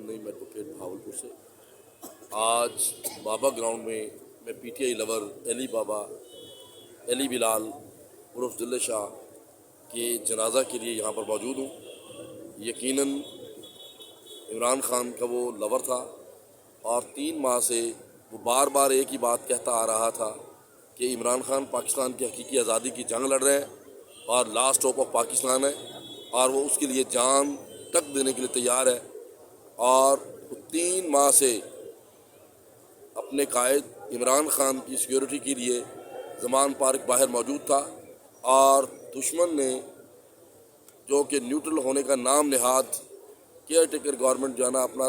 Mohammad Naeem advocate Bahawalpur से। आज बाबा ground में मैं पीटीआई लवर अली बिलाल उर्फ दिल्ले शाह के जनाजा के लिए यहाँ पर मौजूद हूँ। यकीनन इमरान खान का वो लवर था और 3 माह से वो बार बार एक ही बात कहता आ रहा था कि इमरान खान पाकिस्तान की हकीकी आज़ादी की जंग लड़ रहे हैं और लास्ट होप ऑफ पाकिस्तान है और वो उसके लिए जान तक देने के लिए तैयार है। और 3 माह से अपने कायद इमरान खान की सिक्योरिटी के लिए ज़मान पार्क बाहर मौजूद था और दुश्मन ने जो कि न्यूट्रल होने का नाम नहाद केयर टेकर गवर्नमेंट जो है ना अपना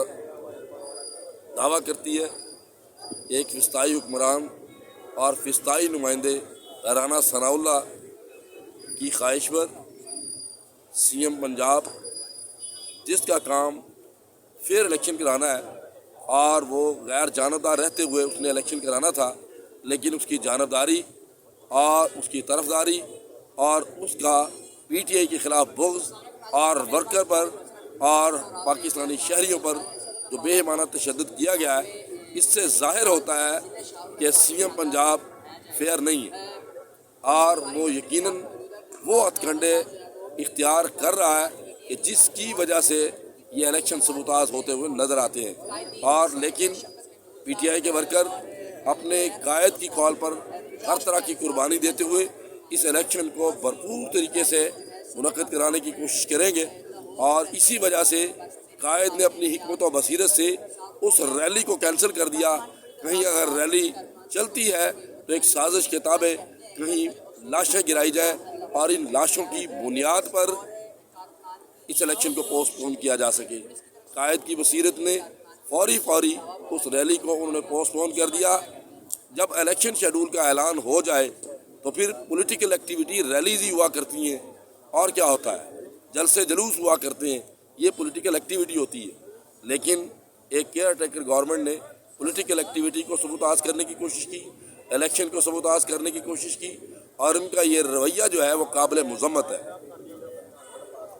दावा करती है, एक फिस्ताई हुक्मरान और फिस्ताई नुमाइंदे राना सनाउल्लाह की ख्वाहिश पर सीएम पंजाब जिसका काम फेयर इलेक्शन कराना है और वो गैर जानबदार रहते हुए उसने इलेक्शन कराना था, लेकिन उसकी जानबदारी और उसकी तरफदारी और उसका पीटीआई के ख़िलाफ़ बुग़्ज़ और वर्कर पर और पाकिस्तानी शहरियों पर जो बेईमाना तशद्दुद किया गया है, इससे ज़ाहिर होता है कि सीएम पंजाब फेयर नहीं है और वो यकीनन वो हथकंडे इख्तियार कर रहा है कि जिसकी वजह से ये इलेक्शन सबूताज होते हुए नज़र आते हैं। और लेकिन पीटीआई के वर्कर अपने कायद की कॉल पर हर तरह की कुर्बानी देते हुए इस इलेक्शन को भरपूर तरीके से मुनक़्क़िद कराने की कोशिश करेंगे और इसी वजह से कायद ने अपनी हिकमत और बसीरत से उस रैली को कैंसिल कर दिया। कहीं अगर रैली चलती है तो एक साजिश के ताबे कहीं लाशें गिराई जाए और इन लाशों की बुनियाद पर इस इलेक्शन को पोस्टपोन किया जा सके। कायद की बसीरत ने फौरी उस रैली को उन्होंने पोस्टपोन कर दिया। जब इलेक्शन शेड्यूल का ऐलान हो जाए तो फिर पॉलिटिकल एक्टिविटी रैलीज ही हुआ करती हैं और क्या होता है, जलसे जुलूस हुआ करते हैं, ये पॉलिटिकल एक्टिविटी होती है। लेकिन एक केयर टेकर गवर्नमेंट ने पॉलिटिकल एक्टिविटी को सबूताज करने की कोशिश की, इलेक्शन को सबूताज करने की कोशिश की और इनका ये रवैया जो है वो काबिल मज़म्मत है।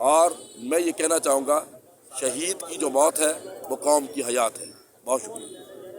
और मैं ये कहना चाहूँगा, शहीद की जो मौत है वो कौम की हयात है। बहुत शुक्रिया।